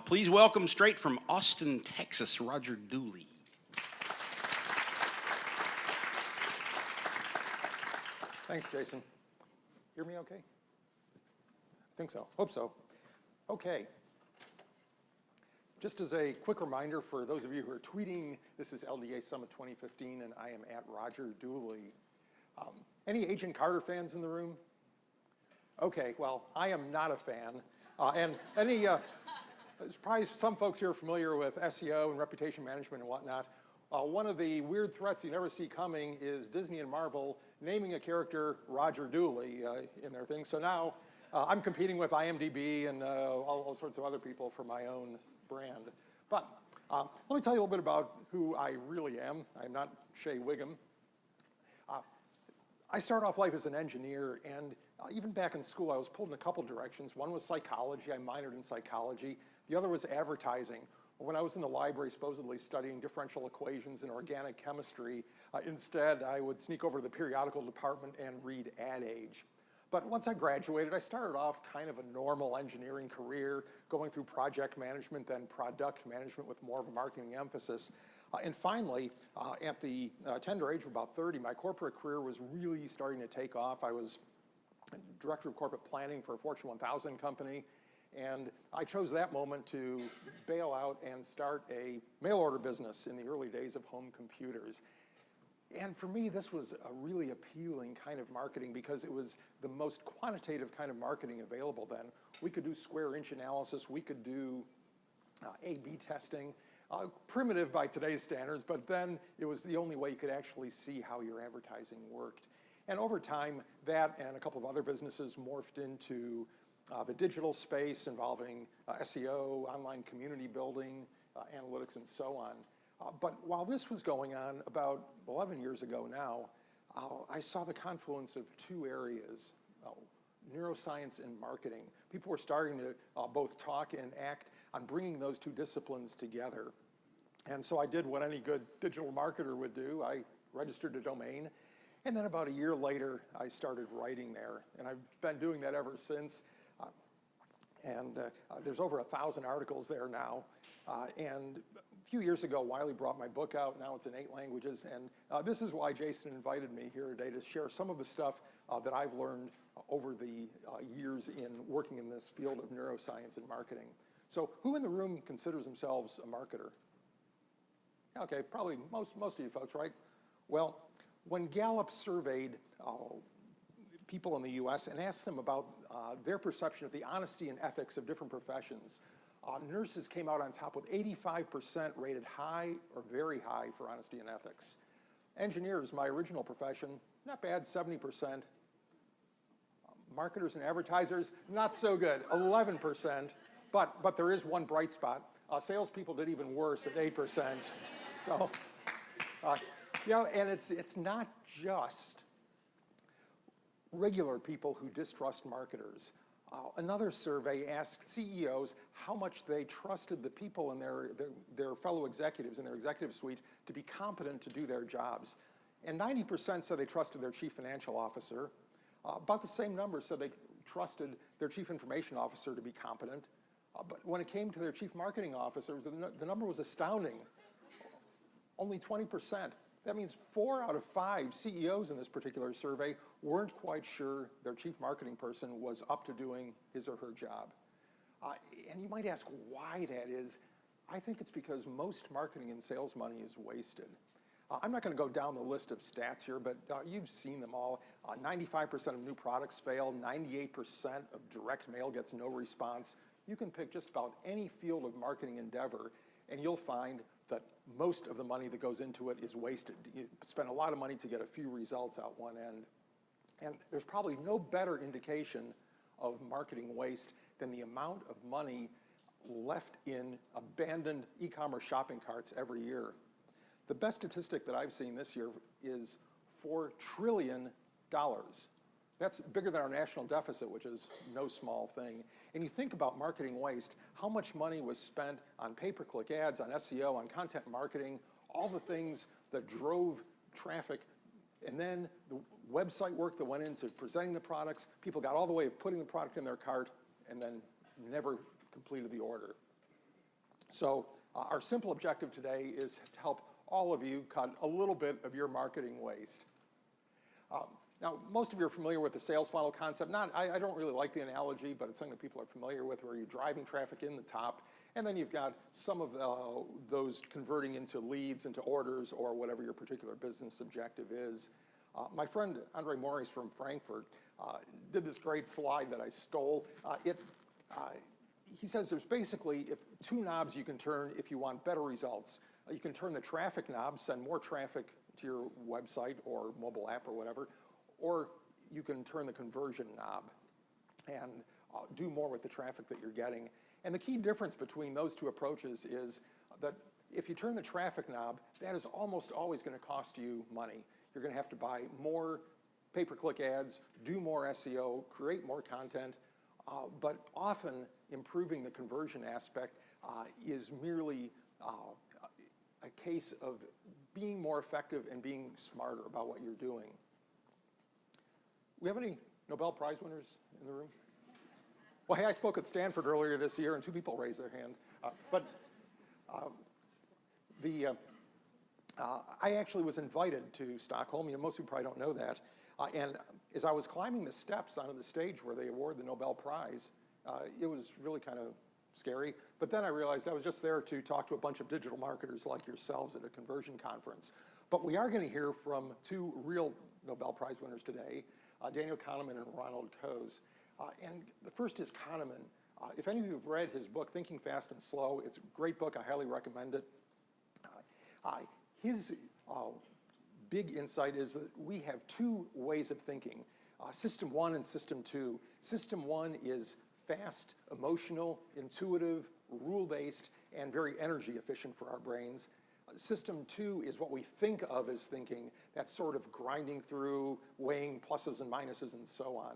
Please welcome straight from Austin, Texas, Roger Dooley. Thanks, Jason. Hear me okay? I think so. Hope so. Okay. Just as a quick reminder for those of you who are tweeting, this is LDA Summit 2015, and I am at Roger Dooley. Any Agent Carter fans in the room? Okay, well, I am not a fan. Probably some folks here are familiar with SEO and reputation management and whatnot. One of the weird threats you never see coming is Disney and Marvel naming a character Roger Dooley in their thing. So now I'm competing with IMDb and all sorts of other people for my own brand. But let me tell you a little bit about who I really am. I'm not Shea Wiggum. I started off life as an engineer, and even back in school, I was pulled in a couple directions. One was psychology. I minored in psychology. The other was advertising. When I was in the library supposedly studying differential equations and organic chemistry, instead I would sneak over to the periodical department and read Ad Age. But once I graduated, I started off kind of a normal engineering career, going through project management, then product management with more of a marketing emphasis. And finally, at the tender age of about 30, my corporate career was really starting to take off. I was director of corporate planning for a Fortune 1000 company. And I chose that moment to bail out and start a mail order business in the early days of home computers. And for me, this was a really appealing kind of marketing because it was the most quantitative kind of marketing available then. We could do square inch analysis. We could do A/B testing. Primitive by today's standards, but then it was the only way you could actually see how your advertising worked. And over time, that and a couple of other businesses morphed into the digital space involving SEO, online community building, analytics, and so on. But while this was going on about 11 years ago now, I saw the confluence of two areas, neuroscience and marketing. People were starting to both talk and act on bringing those two disciplines together. And so I did what any good digital marketer would do. I registered a domain. And then about a year later, I started writing there. And I've been doing that ever since. There's over 1,000 articles there now. And a few years ago, Wiley brought my book out. Now it's in 8 languages. And this is why Jason invited me here today to share some of the stuff that I've learned over the years in working in this field of neuroscience and marketing. So who in the room considers themselves a marketer? Okay, probably most of you folks, right? Well, when Gallup surveyed people in the US and asked them about their perception of the honesty and ethics of different professions, nurses came out on top with 85% rated high or very high for honesty and ethics. Engineers, my original profession, not bad, 70%. Marketers and advertisers, not so good, 11%. But there is one bright spot. Salespeople did even worse at 8%. So, and it's not just regular people who distrust marketers. Another survey asked CEOs how much they trusted the people in their fellow executives in their executive suite to be competent to do their jobs. And 90% said they trusted their chief financial officer. About the same number said they trusted their chief information officer to be competent. But when it came to their chief marketing officer, the number was astounding. Only 20%. That means 4 out of 5 CEOs in this particular survey weren't quite sure their chief marketing person was up to doing his or her job. And you might ask why that is. I think it's because most marketing and sales money is wasted. I'm not going to go down the list of stats here, but you've seen them all. 95% of new products fail. 98% of direct mail gets no response. You can pick just about any field of marketing endeavor, and you'll find that most of the money that goes into it is wasted. You spend a lot of money to get a few results out one end. And there's probably no better indication of marketing waste than the amount of money left in abandoned e-commerce shopping carts every year. The best statistic that I've seen this year is $4 trillion. That's bigger than our national deficit, which is no small thing. And you think about marketing waste, how much money was spent on pay-per-click ads, on SEO, on content marketing, all the things that drove traffic, and then the website work that went into presenting the products. People got all the way of putting the product in their cart and then never completed the order. So our simple objective today is to help all of you cut a little bit of your marketing waste. Now, most of you are familiar with the sales funnel concept. I don't really like the analogy, but it's something that people are familiar with, where you're driving traffic in the top, and then you've got some of those converting into leads, into orders, or whatever your particular business objective is. My friend Andre Morris from Frankfurt did this great slide that I stole. He says there's basically two knobs you can turn if you want better results. You can turn the traffic knob, send more traffic to your website or mobile app or whatever, or you can turn the conversion knob and do more with the traffic that you're getting. And the key difference between those two approaches is that if you turn the traffic knob, that is almost always going to cost you money. You're going to have to buy more pay-per-click ads, do more SEO, create more content, but often improving the conversion aspect is merely a case of being more effective and being smarter about what you're doing. We have any Nobel Prize winners in the room? Well, hey, I spoke at Stanford earlier this year, and 2 people raised their hand. I actually was invited to Stockholm. Most people probably don't know that. And as I was climbing the steps onto the stage where they award the Nobel Prize, it was really kind of scary. But then I realized I was just there to talk to a bunch of digital marketers like yourselves at a conversion conference. But we are going to hear from 2 real Nobel Prize winners today, Daniel Kahneman and Ronald Coase. And the first is Kahneman. If any of you have read his book, Thinking Fast and Slow, it's a great book. I highly recommend it. His big insight is that we have 2 ways of thinking, System 1 and System 2. System 1 is fast, emotional, intuitive, rule-based, and very energy efficient for our brains. System 2 is what we think of as thinking. That's sort of grinding through, weighing pluses and minuses and so on.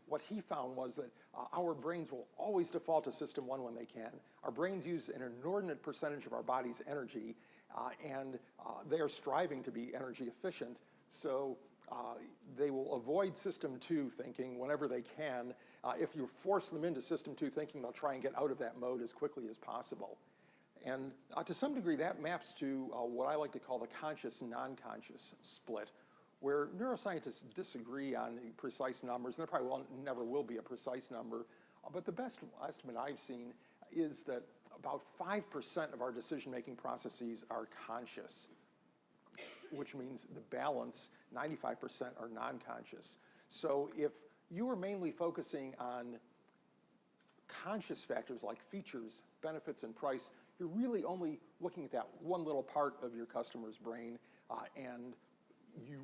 What he found was that our brains will always default to System 1 when they can. Our brains use an inordinate percentage of our body's energy, and they are striving to be energy efficient. So they will avoid System 2 thinking whenever they can. If you force them into System 2 thinking, they'll try and get out of that mode as quickly as possible. And to some degree, that maps to what I like to call the conscious-non-conscious split, where neuroscientists disagree on precise numbers, and there probably never will be a precise number, but the best estimate I've seen is that about 5% of our decision-making processes are conscious, which means the balance, 95%, are non-conscious. So if you are mainly focusing on conscious factors like features, benefits, and price, you're really only looking at that one little part of your customer's brain, and you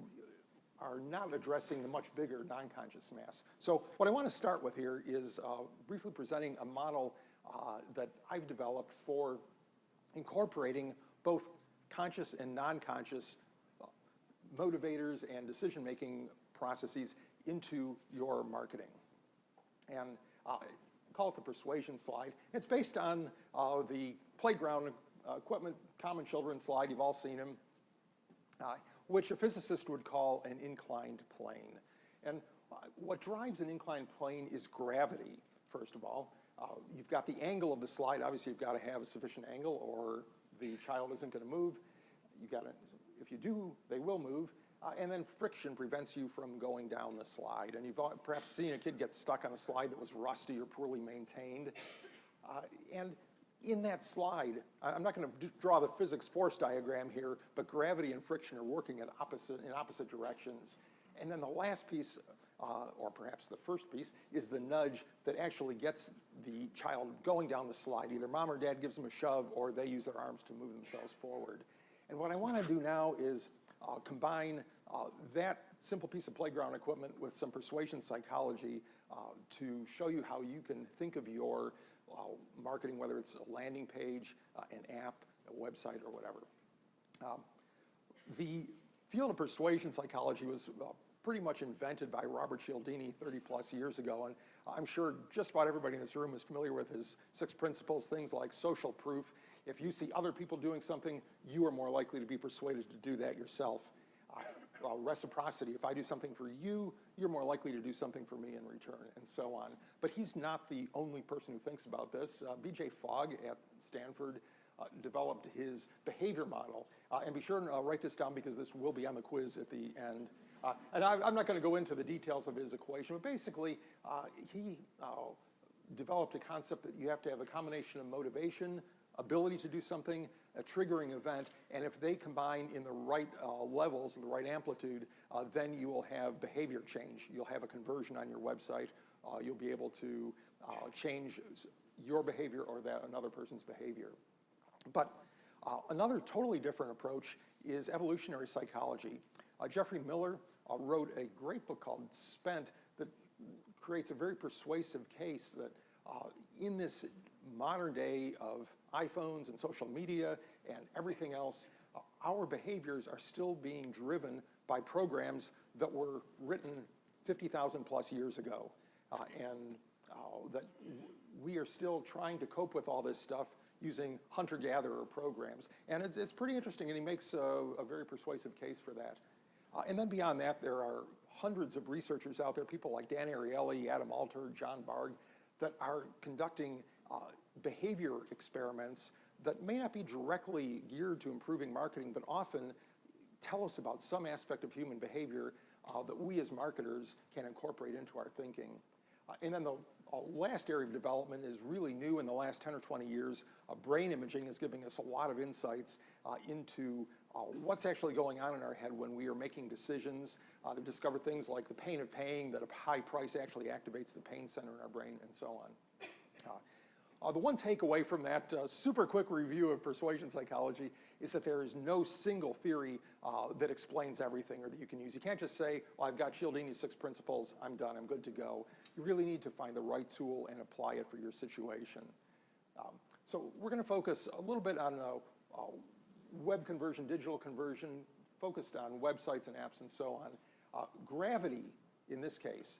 are not addressing the much bigger non-conscious mass. So what I want to start with here is briefly presenting a model that I've developed for incorporating both conscious and non-conscious motivators and decision-making processes into your marketing. And I call it the persuasion slide. It's based on the playground equipment, common children's slide. You've all seen him. Which a physicist would call an inclined plane. And what drives an inclined plane is gravity, first of all. You've got the angle of the slide. Obviously, you've got to have a sufficient angle or the child isn't going to move. If you do, they will move. And then friction prevents you from going down the slide. And you've perhaps seen a kid get stuck on a slide that was rusty or poorly maintained. And in that slide, I'm not going to draw the physics force diagram here, but gravity and friction are working in opposite directions. And then the last piece, or perhaps the first piece, is the nudge that actually gets the child going down the slide. Either mom or dad gives them a shove, or they use their arms to move themselves forward. And what I want to do now is combine that simple piece of playground equipment with some persuasion psychology to show you how you can think of your marketing, whether it's a landing page, an app, a website, or whatever. The field of persuasion psychology was pretty much invented by Robert Cialdini 30 plus years ago, and I'm sure just about everybody in this room is familiar with his 6 principles, things like social proof. If you see other people doing something, you are more likely to be persuaded to do that yourself. reciprocity. If I do something for you, you're more likely to do something for me in return, and so on. But he's not the only person who thinks about this. B.J. Fogg at Stanford developed his behavior model. And be sure and write this down because this will be on the quiz at the end. And I'm not going to go into the details of his equation, but basically he developed a concept that you have to have a combination of motivation, ability to do something, a triggering event, and if they combine in the right levels, the right amplitude, then you will have behavior change. You'll have a conversion on your website. You'll be able to change your behavior or that another person's behavior. But another totally different approach is evolutionary psychology. Jeffrey Miller wrote a great book called Spent that creates a very persuasive case that in this modern day of iPhones and social media and everything else, our behaviors are still being driven by programs that were written 50,000 plus years ago. And that we are still trying to cope with all this stuff using hunter-gatherer programs. And it's pretty interesting, and he makes a very persuasive case for that. And then beyond that, there are hundreds of researchers out there, people like Dan Ariely, Adam Alter, John Barg, that are conducting behavior experiments that may not be directly geared to improving marketing, but often tell us about some aspect of human behavior that we as marketers can incorporate into our thinking. And then the last area of development is really new in the last 10 or 20 years. Brain imaging is giving us a lot of insights into what's actually going on in our head when we are making decisions. They've discovered things like the pain of paying, that a high price actually activates the pain center in our brain, and so on. The one takeaway from that super quick review of persuasion psychology is that there is no single theory that explains everything or that you can use. You can't just say, well, I've got Cialdini's 6 principles, I'm done, I'm good to go. You really need to find the right tool and apply it for your situation. So we're going to focus a little bit on web conversion, digital conversion, focused on websites and apps and so on. Gravity, in this case,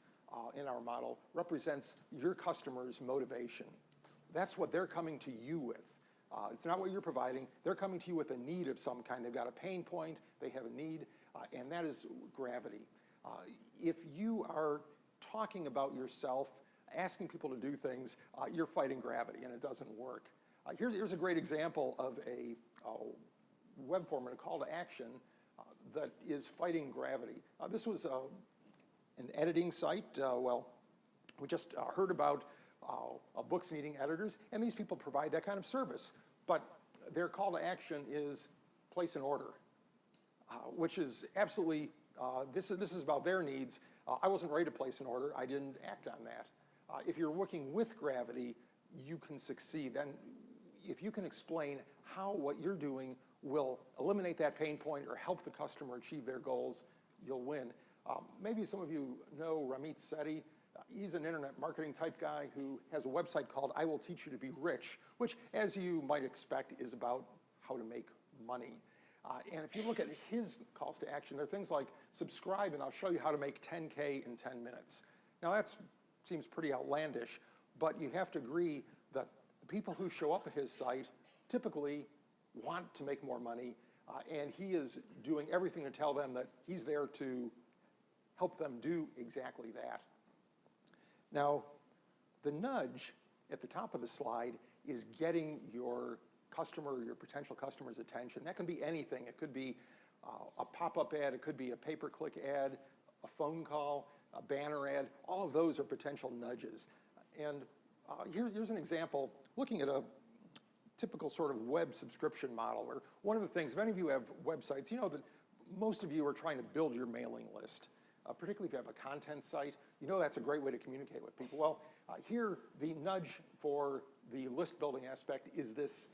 in our model, represents your customer's motivation. That's what they're coming to you with. It's not what you're providing. They're coming to you with a need of some kind. They've got a pain point, they have a need, and that is gravity. If you are talking about yourself, asking people to do things, you're fighting gravity, and it doesn't work. Here's a great example of a web format, a call to action, that is fighting gravity. This was an editing site. Well, we just heard about books needing editors, and these people provide that kind of service. But their call to action is place an order, which is absolutely, this is about their needs. I wasn't ready to place an order. I didn't act on that. If you're working with gravity, you can succeed. And if you can explain how what you're doing will eliminate that pain point or help the customer achieve their goals, you'll win. Maybe some of you know Ramit Sethi. He's an internet marketing type guy who has a website called I Will Teach You to Be Rich, which, as you might expect, is about how to make money. And if you look at his calls to action, there are things like subscribe and I'll show you how to make 10K in 10 minutes. Now that seems pretty outlandish, but you have to agree that the people who show up at his site typically want to make more money, and he is doing everything to tell them that he's there to help them do exactly that. Now, the nudge at the top of the slide is getting your customer or your potential customer's attention. That can be anything. It could be a pop-up ad. It could be a pay-per-click ad, a phone call, a banner ad. All of those are potential nudges. And here's an example, looking at a typical sort of web subscription model, where one of the things, if any of you have websites, you know that most of you are trying to build your mailing list. Particularly if you have a content site, you know that's a great way to communicate with people. Well, here the nudge for the list building aspect is this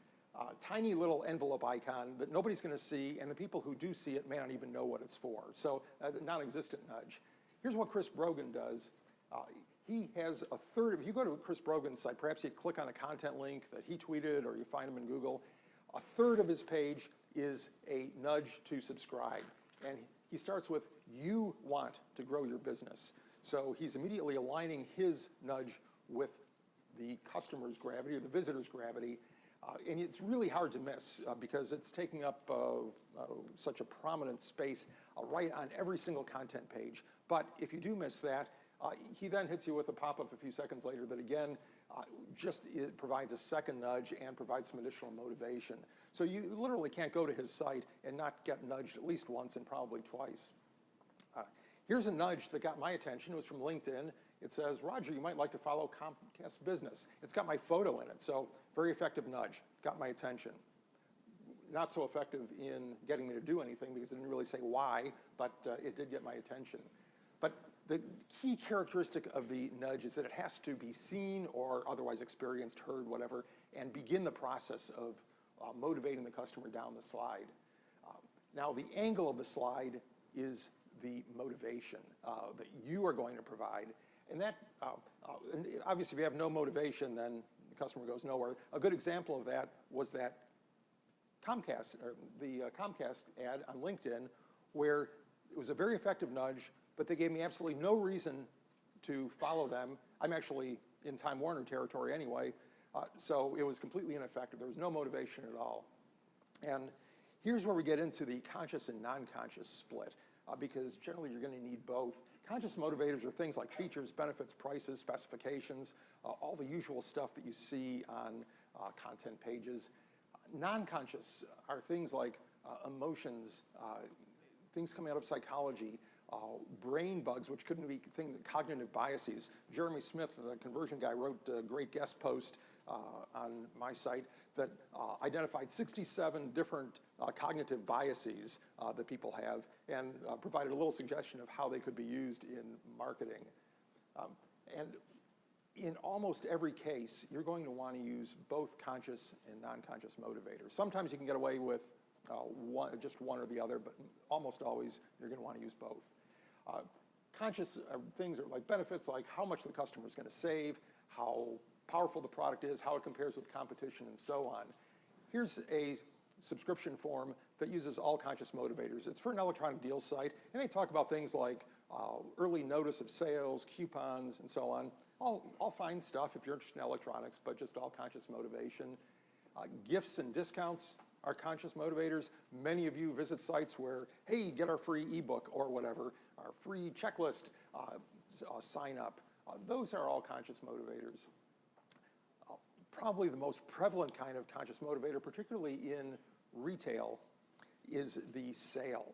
tiny little envelope icon that nobody's going to see, and the people who do see it may not even know what it's for. So non-existent nudge. Here's what Chris Brogan does. He has a third of, if you go to Chris Brogan's site, perhaps you click on a content link that he tweeted or you find him in Google, a third of his page is a nudge to subscribe. And he starts with, you want to grow your business. So he's immediately aligning his nudge with the customer's gravity or the visitor's gravity. And it's really hard to miss because it's taking up such a prominent space right on every single content page. But if you do miss that, he then hits you with a pop-up a few seconds later that again, it provides a second nudge and provides some additional motivation. So you literally can't go to his site and not get nudged at least once and probably twice. Here's a nudge that got my attention. It was from LinkedIn. It says, Roger, you might like to follow Comcast Business. It's got my photo in it, so very effective nudge. Got my attention. Not so effective in getting me to do anything because it didn't really say why, but it did get my attention. But the key characteristic of the nudge is that it has to be seen or otherwise experienced, heard, whatever, and begin the process of motivating the customer down the slide. Now, the angle of the slide is the motivation that you are going to provide. And that, and obviously, if you have no motivation, then the customer goes nowhere. A good example of that was that Comcast, or the Comcast ad on LinkedIn, where it was a very effective nudge, but they gave me absolutely no reason to follow them. I'm actually in Time Warner territory anyway, so it was completely ineffective. There was no motivation at all. And here's where we get into the conscious and non-conscious split, because generally you're going to need both. Conscious motivators are things like features, benefits, prices, specifications, all the usual stuff that you see on content pages. Non-conscious are things like emotions, things coming out of psychology, brain bugs, which couldn't be things, cognitive biases. Jeremy Smith, the conversion guy, wrote a great guest post on my site that identified 67 different cognitive biases that people have and provided a little suggestion of how they could be used in marketing. And in almost every case, you're going to want to use both conscious and non-conscious motivators. Sometimes you can get away with just one or the other, but almost always you're going to want to use both. Conscious things are like benefits, like how much the customer is going to save, how powerful the product is, how it compares with competition, and so on. Here's a subscription form that uses all conscious motivators. It's for an electronic deal site, and they talk about things like early notice of sales, coupons, and so on. All fine stuff if you're interested in electronics, but just all conscious motivation. Gifts and discounts are conscious motivators. Many of you visit sites where, hey, get our free ebook or whatever, our free checklist, sign up. Those are all conscious motivators. Probably the most prevalent kind of conscious motivator, particularly in retail, is the sale.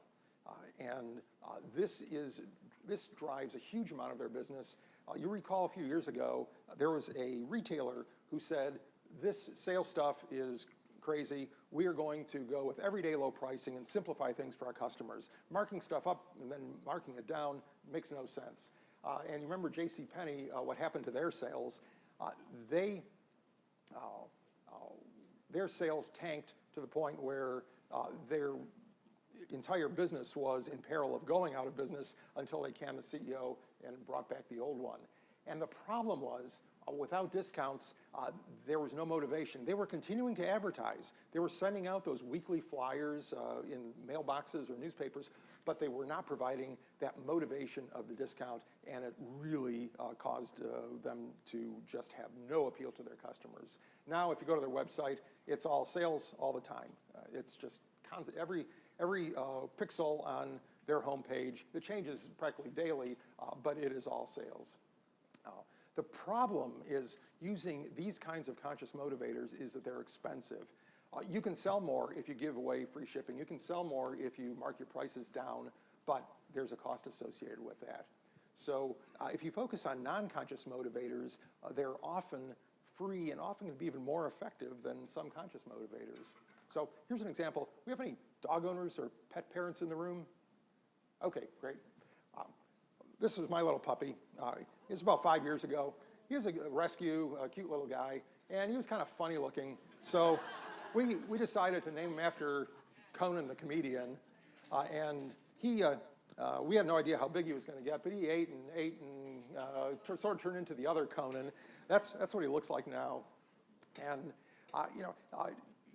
This drives a huge amount of their business. You recall a few years ago, there was a retailer who said, this sales stuff is crazy. We are going to go with everyday low pricing and simplify things for our customers. Marking stuff up and then marking it down makes no sense. And you remember JCPenney, what happened to their sales? Their sales tanked to the point where their entire business was in peril of going out of business until they canned the CEO and brought back the old one. And the problem was, without discounts, there was no motivation. They were continuing to advertise. They were sending out those weekly flyers in mailboxes or newspapers, but they were not providing that motivation of the discount, and it really caused them to just have no appeal to their customers. Now, if you go to their website, it's all sales all the time. It's just constant. Every pixel on their homepage, it changes practically daily, but it is all sales. The problem is using these kinds of conscious motivators is that they're expensive. You can sell more if you give away free shipping. You can sell more if you mark your prices down, but there's a cost associated with that. So if you focus on non-conscious motivators, they're often free and often can be even more effective than some conscious motivators. So here's an example. We have any dog owners or pet parents in the room? Okay, great. This was my little puppy. It was about 5 years ago. He was a rescue, a cute little guy, and he was kind of funny looking. So we decided to name him after Conan the comedian. And we had no idea how big he was going to get, but he ate and sort of turned into the other Conan. That's what he looks like now. And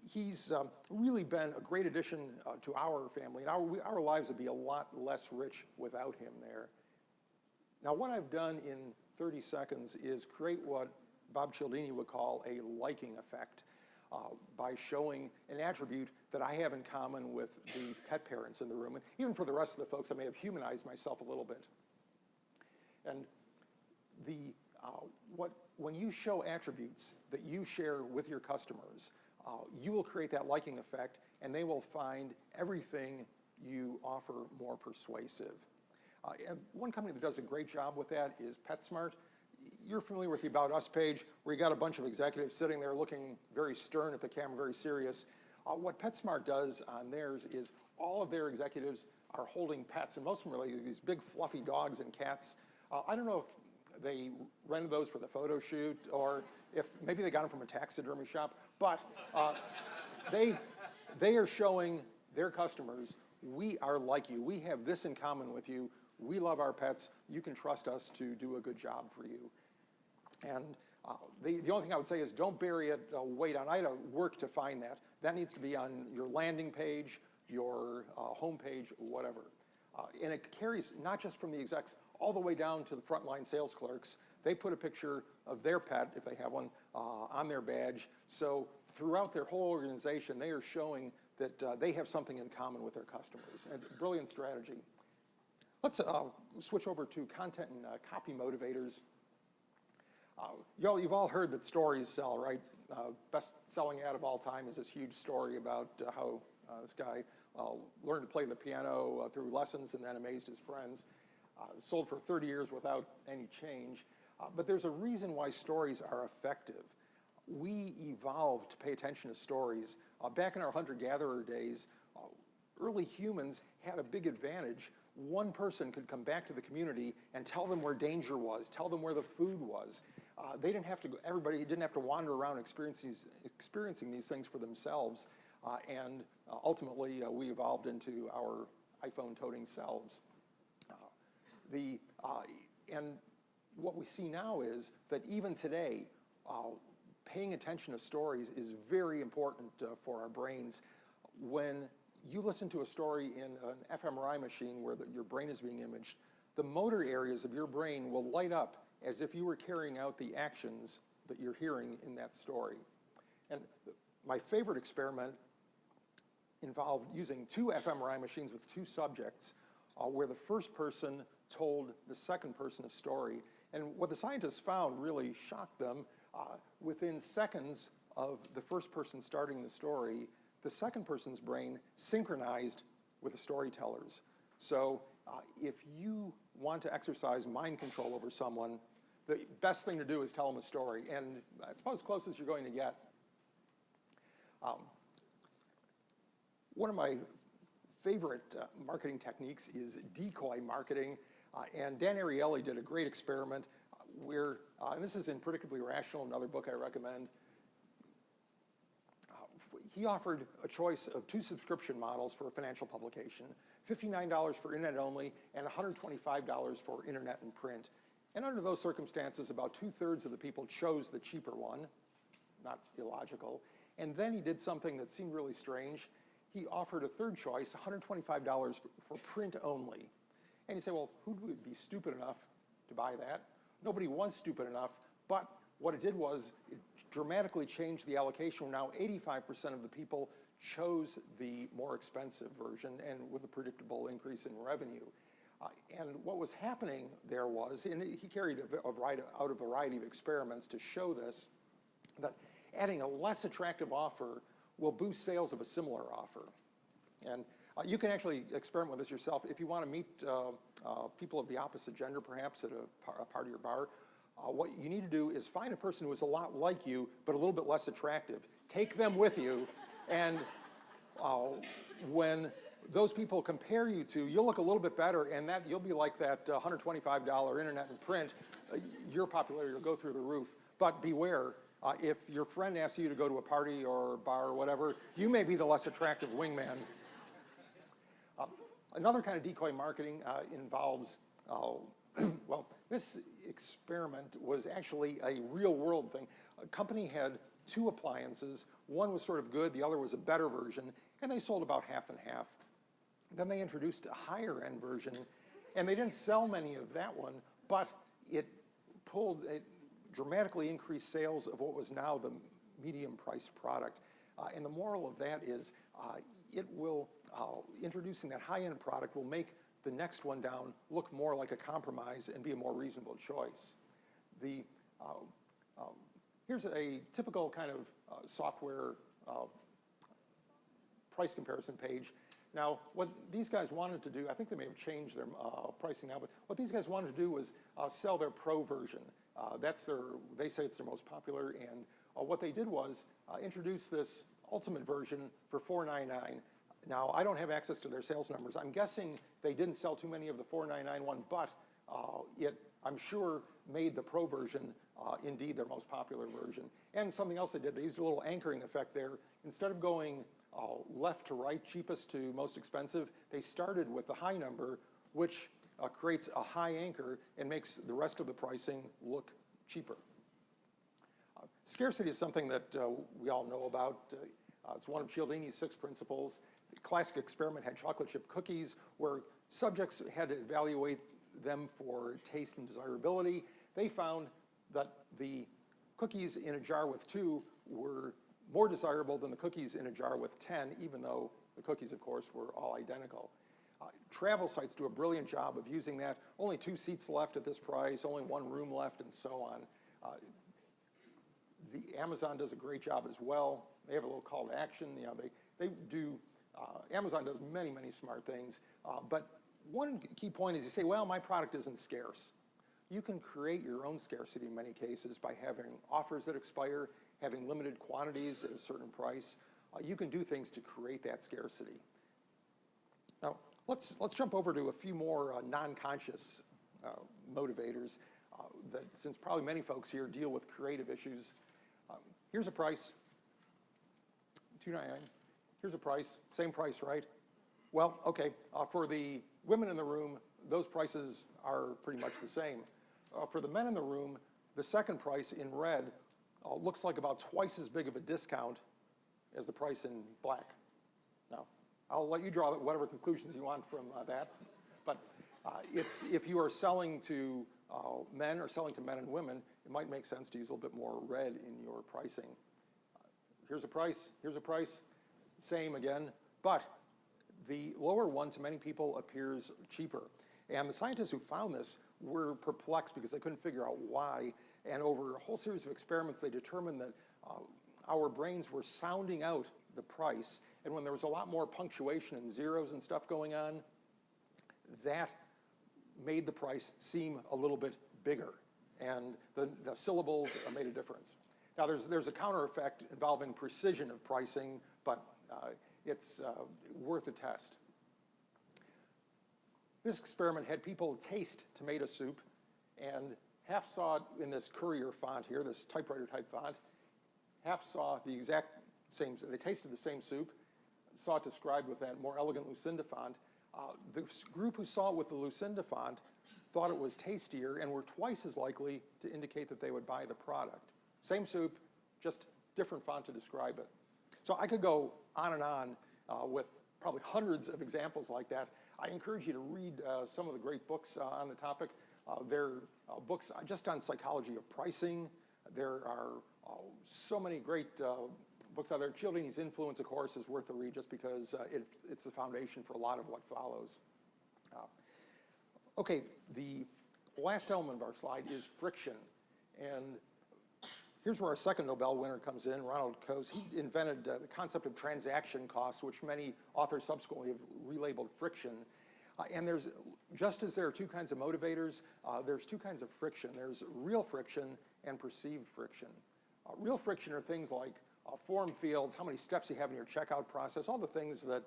he's really been a great addition to our family. And our lives would be a lot less rich without him there. Now, what I've done in 30 seconds is create what Bob Cialdini would call a liking effect. by showing an attribute that I have in common with the pet parents in the room. And even for the rest of the folks, I may have humanized myself a little bit. And when you show attributes that you share with your customers, you will create that liking effect, and they will find everything you offer more persuasive. And one company that does a great job with that is PetSmart. You're familiar with the About Us page, where you got a bunch of executives sitting there looking very stern at the camera, very serious. What PetSmart does on theirs is all of their executives are holding pets, and most of them are like these big fluffy dogs and cats. I don't know if they rented those for the photo shoot, or if maybe they got them from a taxidermy shop, but they are showing their customers, we are like you. We have this in common with you. We love our pets. You can trust us to do a good job for you. And the only thing I would say is don't bury it way down. I had to work to find that. That needs to be on your landing page, your home page, whatever. And it carries not just from the execs all the way down to the frontline sales clerks. They put a picture of their pet, if they have one, on their badge. So throughout their whole organization, they are showing that they have something in common with their customers. And it's a brilliant strategy. Let's switch over to content and copy motivators. You've all heard that stories sell, right? Best-selling ad of all time is this huge story about how this guy learned to play the piano through lessons and then amazed his friends. Sold for 30 years without any change. But there's a reason why stories are effective. We evolved to pay attention to stories. Back in our hunter-gatherer days, early humans had a big advantage. One person could come back to the community and tell them where danger was, tell them where the food was. Everybody didn't have to wander around experiencing these things for themselves. And ultimately, we evolved into our iPhone-toting selves. And what we see now is that even today, paying attention to stories is very important for our brains. When you listen to a story in an fMRI machine where your brain is being imaged, the motor areas of your brain will light up as if you were carrying out the actions that you're hearing in that story. And my favorite experiment involved using two fMRI machines with two subjects, where the first person told the second person a story. And what the scientists found really shocked them. Within seconds of the first person starting the story, the second person's brain synchronized with the storyteller's. So if you want to exercise mind control over someone, the best thing to do is tell them a story. And that's about as close as you're going to get. One of my favorite marketing techniques is decoy marketing. And Dan Ariely did a great experiment where, and this is in Predictably Rational, another book I recommend. He offered a choice of two subscription models for a financial publication, $59 for internet only and $125 for internet and print. And under those circumstances, about 2/3 of the people chose the cheaper one, not illogical. And then he did something that seemed really strange. He offered a third choice, $125 for print only. And you say, well, who would be stupid enough to buy that? Nobody was stupid enough, but what it did was it dramatically changed the allocation. Now 85% of the people chose the more expensive version, and with a predictable increase in revenue. And what was happening there was, and he carried out a variety of experiments to show this, that adding a less attractive offer will boost sales of a similar offer. And you can actually experiment with this yourself. If you want to meet people of the opposite gender, perhaps at a party or bar, what you need to do is find a person who is a lot like you, but a little bit less attractive. Take them with you, and when those people compare you to, you'll look a little bit better, and that you'll be like that $125 internet and print. Your popularity will go through the roof. But beware, if your friend asks you to go to a party or bar or whatever, you may be the less attractive wingman. Another kind of decoy marketing involves, well, this experiment was actually a real-world thing. A company had two appliances. One was sort of good, the other was a better version, and they sold about half and half. Then they introduced a higher-end version, and they didn't sell many of that one, but it dramatically increased sales of what was now the medium-priced product. And the moral of that is it will, introducing that high-end product will make the next one down look more like a compromise and be a more reasonable choice. Here's a typical kind of software price comparison page. Now, what these guys wanted to do, I think they may have changed their pricing now, but what these guys wanted to do was sell their Pro version. They say it's their most popular, and what they did was introduce this Ultimate version for $499. Now, I don't have access to their sales numbers. I'm guessing they didn't sell too many of the $499 one, but it, I'm sure, made the Pro version indeed their most popular version. And something else they did, they used a little anchoring effect there. Instead of going left to right, cheapest to most expensive, they started with the high number, which creates a high anchor and makes the rest of the pricing look cheaper. Scarcity is something that we all know about. It's one of Cialdini's 6 principles. The classic experiment had chocolate chip cookies where subjects had to evaluate them for taste and desirability. They found that the cookies in a jar with 2 were more desirable than the cookies in a jar with 10, even though the cookies, of course, were all identical. Travel sites do a brilliant job of using that. Only 2 seats left at this price, only 1 room left, and so on. The Amazon does a great job as well. They have a little call to action. You know, they do, Amazon does many, many smart things. But one key point is you say, well, my product isn't scarce. You can create your own scarcity in many cases by having offers that expire, having limited quantities at a certain price. You can do things to create that scarcity. Now, let's jump over to a few more non-conscious motivators that, since probably many folks here deal with creative issues. Here's a price, $2.99. Here's a price, same price, right? Well, okay, for the women in the room, those prices are pretty much the same. For the men in the room, the second price in red looks like about twice as big of a discount as the price in black. Now, I'll let you draw whatever conclusions you want from that, but if you are selling to men or selling to men and women, it might make sense to use a little bit more red in your pricing. Here's a price, same again, but the lower one to many people appears cheaper. And the scientists who found this were perplexed because they couldn't figure out why. And over a whole series of experiments, they determined that our brains were sounding out the price. And when there was a lot more punctuation and zeros and stuff going on, that made the price seem a little bit bigger. And the syllables made a difference. Now, there's a counter effect involving precision of pricing, but it's worth a test. This experiment had people taste tomato soup, and half saw it in this Courier font here, this typewriter type font. Half saw the exact same, they tasted the same soup, saw it described with that more elegant Lucinda font. The group who saw it with the Lucinda font thought it was tastier and were twice as likely to indicate that they would buy the product. Same soup, just different font to describe it. So I could go on and on with probably hundreds of examples like that. I encourage you to read some of the great books on the topic. There are books just on psychology of pricing. There are so many great books out there. Cialdini's Influence, of course, is worth a read just because it's the foundation for a lot of what follows. Okay, the last element of our slide is friction. And here's where our second Nobel winner comes in, Ronald Coase. He invented the concept of transaction costs, which many authors subsequently have relabeled friction. And there's, just as there are 2 kinds of motivators, there's 2 kinds of friction. There's real friction and perceived friction. Real friction are things like form fields, how many steps you have in your checkout process, all the things that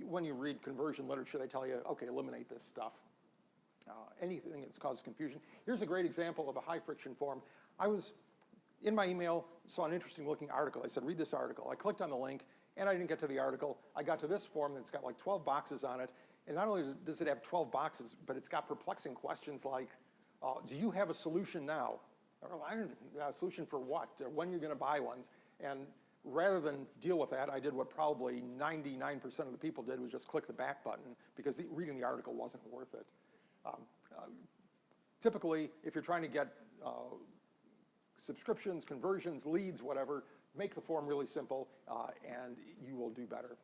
when you read conversion literature, they tell you, okay, eliminate this stuff. Anything that's caused confusion. Here's a great example of a high friction form. I was, in my email, saw an interesting looking article. I said, read this article. I clicked on the link, and I didn't get to the article. I got to this form that's got like 12 boxes on it. And not only does it have 12 boxes, but it's got perplexing questions like, do you have a solution now? Or, I don't know, a solution for what? Or when you're going to buy ones? And rather than deal with that, I did what probably 99% of the people did, was just click the back button, because reading the article wasn't worth it. Typically, if you're trying to get subscriptions, conversions, leads, whatever. Make the form really simple, and you will do better.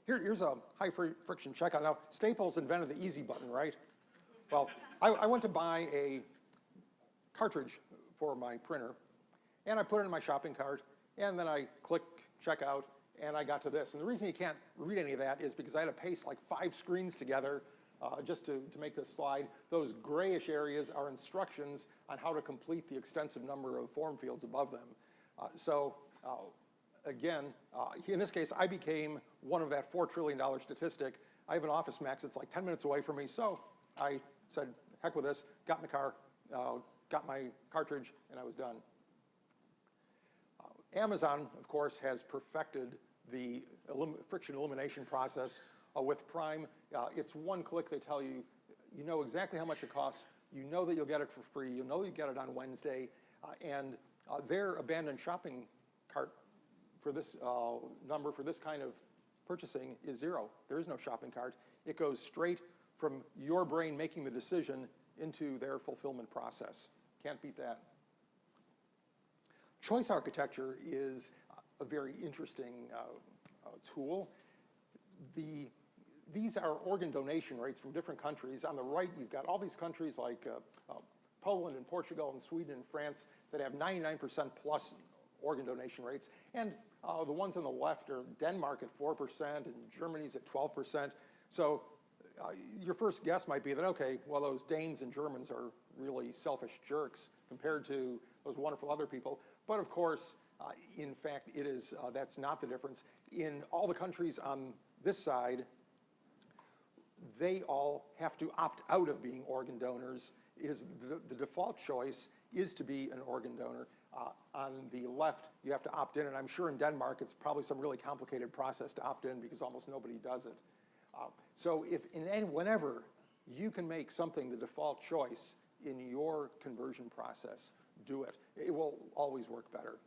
Here's a high friction checkout. Now, Staples invented the easy button, right? Well, I went to buy a cartridge for my printer, and I put it in my shopping cart, and then I click checkout, and I got to this. And the reason you can't read any of that is because I had to paste like 5 screens together just to make this slide. Those grayish areas are instructions on how to complete the extensive number of form fields above them. Again, in this case, I became one of that $4 trillion statistic. I have an Office Max that's like 10 minutes away from me, so I said, heck with this, got in the car, got my cartridge, and I was done. Amazon, of course, has perfected the friction elimination process with Prime. It's one click. They tell you, you know exactly how much it costs. You know that you'll get it for free. You know you get it on Wednesday. And their abandoned shopping cart for this number, for this kind of purchasing, is 0. There is no shopping cart. It goes straight from your brain making the decision into their fulfillment process. Can't beat that. Choice architecture is a very interesting tool. These are organ donation rates from different countries. On the right, you've got all these countries like Poland and Portugal and Sweden and France that have 99% plus organ donation rates. And the ones on the left are Denmark at 4% and Germany's at 12%. So your first guess might be that, okay, well, those Danes and Germans are really selfish jerks compared to those wonderful other people. But of course, in fact, it is, that's not the difference. In all the countries on this side, they all have to opt out of being organ donors. The default choice is to be an organ donor. On the left, you have to opt in, and I'm sure in Denmark it's probably some really complicated process to opt in because almost nobody does it. So if whenever you can make something the default choice in your conversion process, do it. It will always work better.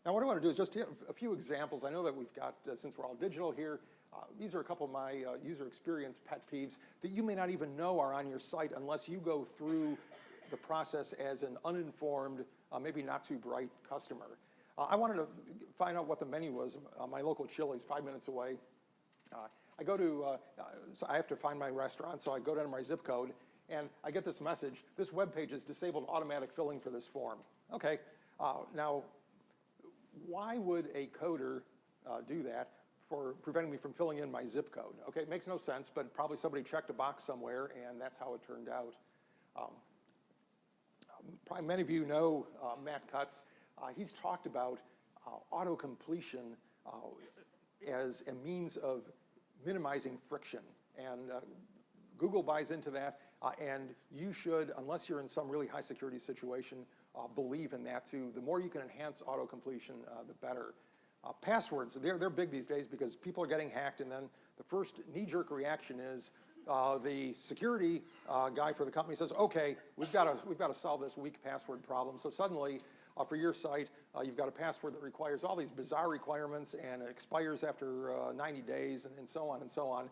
Now what I want to do is just hit a few examples. I know that we've got, since we're all digital here, these are a couple of my user experience pet peeves that you may not even know are on your site unless you go through the process as an uninformed, maybe not too bright customer. I wanted to find out what the menu was. My local Chili's 5 minutes away. I go to, so I have to find my restaurant, so I go down to my zip code, and I get this message, this web page has disabled automatic filling for this form. Okay, now, why would a coder do that for preventing me from filling in my zip code? Okay, it makes no sense, but probably somebody checked a box somewhere, and that's how it turned out. Probably many of you know Matt Cutts. He's talked about auto-completion as a means of minimizing friction. And Google buys into that, and you should, unless you're in some really high security situation, believe in that too. The more you can enhance auto-completion, the better. Passwords, they're big these days because people are getting hacked, and then the first knee-jerk reaction is the security guy for the company says, okay, we've got to solve this weak password problem. So suddenly, for your site, you've got a password that requires all these bizarre requirements and it expires after 90 days and so on and so on.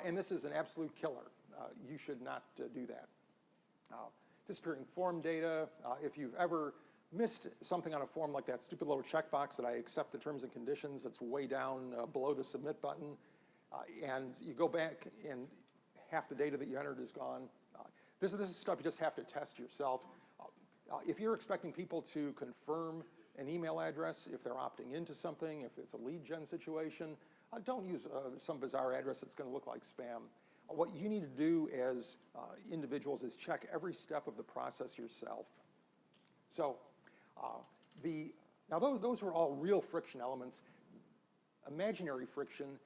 And this is an absolute killer. You should not do that. Disappearing form data. If you've ever missed something on a form like that stupid little checkbox that I accept the terms and conditions that's way down below the submit button, and you go back and half the data that you entered is gone. This is stuff you just have to test yourself. If you're expecting people to confirm an email address, if they're opting into something, if it's a lead gen situation, don't use some bizarre address that's going to look like spam. What you need to do as individuals is check every step of the process yourself. So now those were all real friction elements. Imaginary friction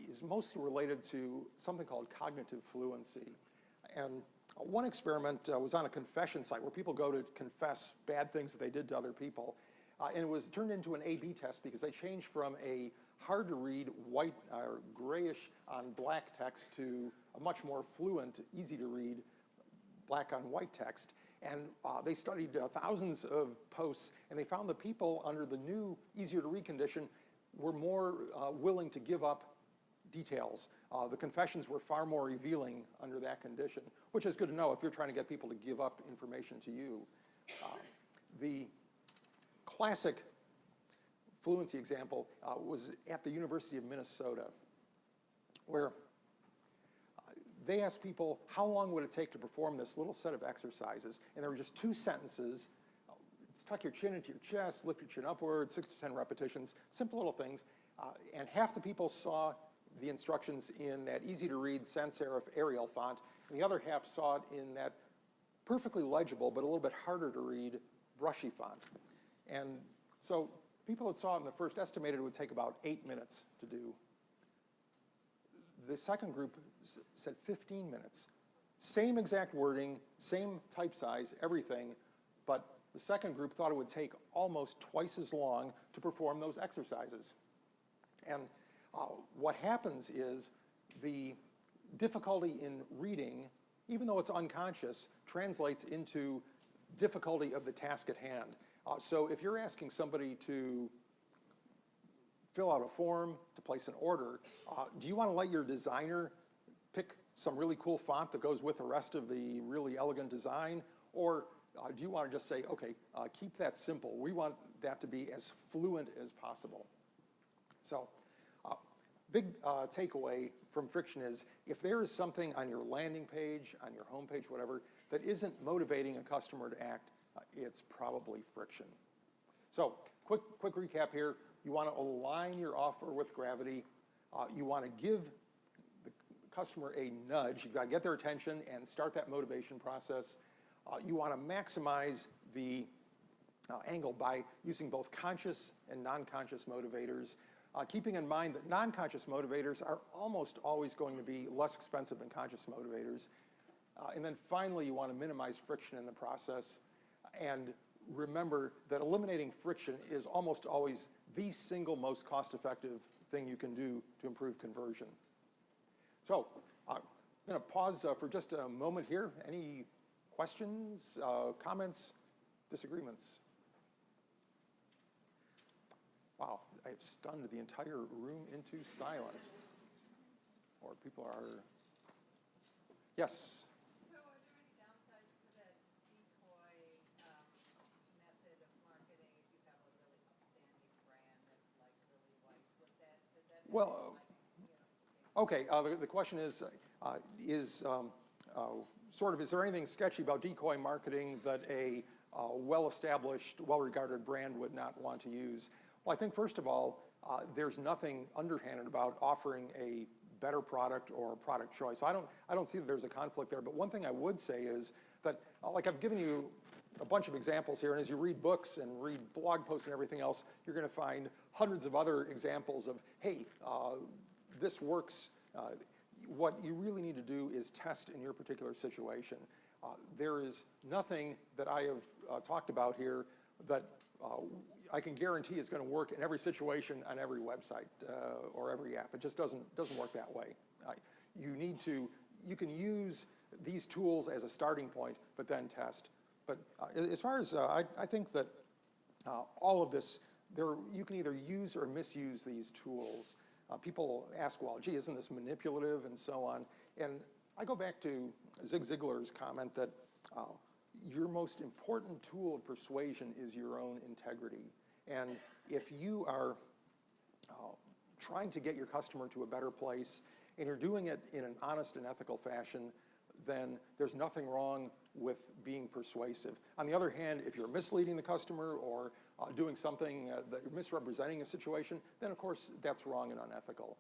is mostly related to something called cognitive fluency. And one experiment was on a confession site where people go to confess bad things that they did to other people. And it was turned into an A/B test because they changed from a hard-to-read white or grayish on black text to a much more fluent, easy-to-read black on white text. And they studied thousands of posts, and they found the people under the new, easier-to-read condition were more willing to give up details. The confessions were far more revealing under that condition, which is good to know if you're trying to get people to give up information to you. The classic Fluency example was at the University of Minnesota, where they asked people, how long would it take to perform this little set of exercises? And there were just 2 sentences. Tuck your chin into your chest, lift your chin upward, 6 to 10 repetitions, simple little things. And half the people saw the instructions in that easy-to-read sans serif Arial font, and the other half saw it in that perfectly legible, but a little bit harder to read, brushy font. And so people that saw it in the first estimated it would take about 8 minutes to do. The second group said 15 minutes. Same exact wording, same type size, everything, but the second group thought it would take almost twice as long to perform those exercises. And what happens is the difficulty in reading, even though it's unconscious, translates into difficulty of the task at hand. So if you're asking somebody to fill out a form, to place an order, do you want to let your designer pick some really cool font that goes with the rest of the really elegant design? Or do you want to just say, okay, keep that simple. We want that to be as fluent as possible. So big takeaway from friction is if there is something on your landing page, on your home page, whatever, that isn't motivating a customer to act, it's probably friction. So quick recap here. You want to align your offer with gravity. You want to give the customer a nudge. You've got to get their attention and start that motivation process. You want to maximize the angle by using both conscious and non-conscious motivators, keeping in mind that non-conscious motivators are almost always going to be less expensive than conscious motivators. And then finally, you want to minimize friction in the process. And remember that eliminating friction is almost always the single most cost-effective thing you can do to improve conversion. So I'm going to pause for just a moment here. Any questions, comments, disagreements? Wow, I have stunned the entire room into silence. Or people are, yes? So are there any downsides to that decoy method of marketing if you have a really upstanding brand that's like really white? Does that Well, okay, the question is there anything sketchy about decoy marketing that a well-established, well-regarded brand would not want to use? Well, I think first of all, there's nothing underhanded about offering a better product or product choice. I don't see that there's a conflict there, but one thing I would say is that, like I've given you a bunch of examples here, and as you read books and read blog posts and everything else, you're going to find hundreds of other examples of, hey, this works. What you really need to do is test in your particular situation. There is nothing that I have talked about here that I can guarantee is going to work in every situation on every website or every app. It just doesn't work that way. You can use these tools as a starting point, but then test. But as far as I think that all of this, you can either use or misuse these tools. People ask, well, gee, isn't this manipulative and so on? And I go back to Zig Ziglar's comment that your most important tool of persuasion is your own integrity. And if you are trying to get your customer to a better place and you're doing it in an honest and ethical fashion, then there's nothing wrong with being persuasive. On the other hand, if you're misleading the customer or doing something that you're misrepresenting a situation, then of course that's wrong and unethical.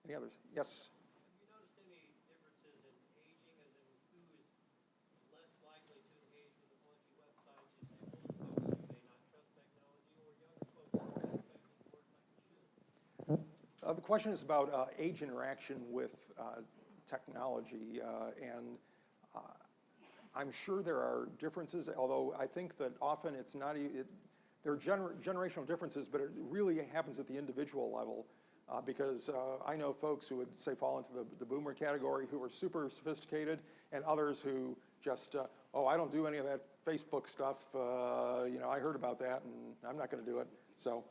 Any others? Yes? Have you noticed any differences in aging, as in who is less likely to engage with a clunky website? You say older folks who may not trust technology, or younger folks who are expecting to work like it should? The question is about age interaction with technology, and I'm sure there are differences, although I think that often it's not, there are generational differences, but it really happens at the individual level. Because I know folks who would say fall into the boomer category who are super sophisticated, and others who just, oh, I don't do any of that Facebook stuff. I heard about that, and I'm not going to do it. So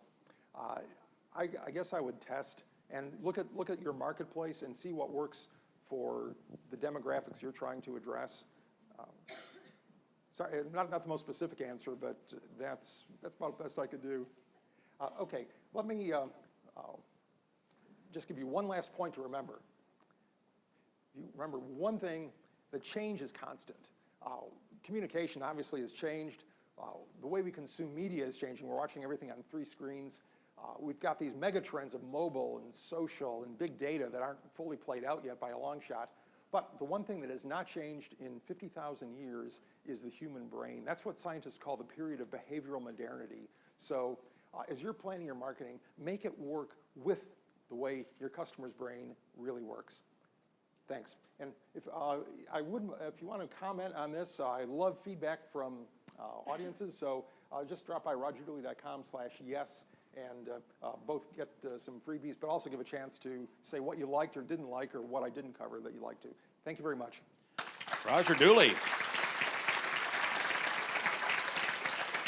I guess I would test and look at your marketplace and see what works for the demographics you're trying to address. Sorry, not the most specific answer, but that's about the best I could do. Okay, let me just give you one last point to remember. You remember one thing, that change is constant. Communication obviously has changed. The way we consume media is changing. We're watching everything on 3 screens. We've got these mega trends of mobile and social and big data that aren't fully played out yet by a long shot. But the one thing that has not changed in 50,000 years is the human brain. That's what scientists call the period of behavioral modernity. So as you're planning your marketing, make it work with the way your customer's brain really works. Thanks. And if you want to comment on this, I love feedback from audiences. So just drop by rogerdooley.com/yes and both get some freebies, but also give a chance to say what you liked or didn't like, or what I didn't cover that you liked to. Thank you very much. Roger Dooley.